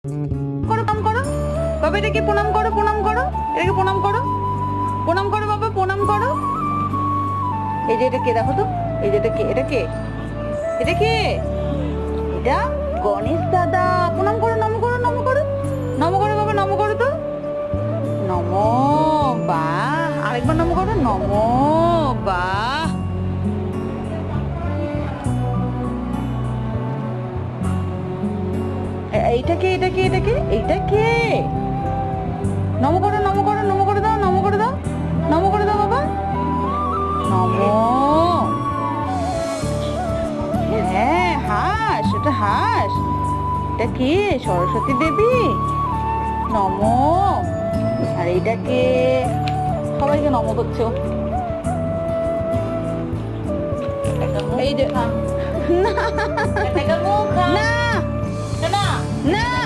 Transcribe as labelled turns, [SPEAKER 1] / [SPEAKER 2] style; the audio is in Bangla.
[SPEAKER 1] করো প্রণাম করো বাবা, এটাকে প্রণাম করো, প্রণাম করো, এটাকে প্রণাম করো, প্রণাম করো বাবা, প্রণাম করো। এই যে এটা কে দেখো তো, এই যে এটা কে, এটা কে, এটা কে, এটা গণেশ দাদা। প্রণাম করো, নম করো, নম করো, নম করো বাবা, নম করো তো, নম। বাহ, আরেকবার নম করো, নম। বাহ, এইটা কে, এটা কে, এটা কে, এইটা কে, নম করো, নম করো, নম করে দাও, নম করে দাও, নম করে দাও বাবা, নম। হ্যাঁ, হাঁস, এটা হাঁস। এটা কে, সরস্বতী দেবী, নম। আর এইটা কে, সবাইকে নম করছো। এই যে না, না, না,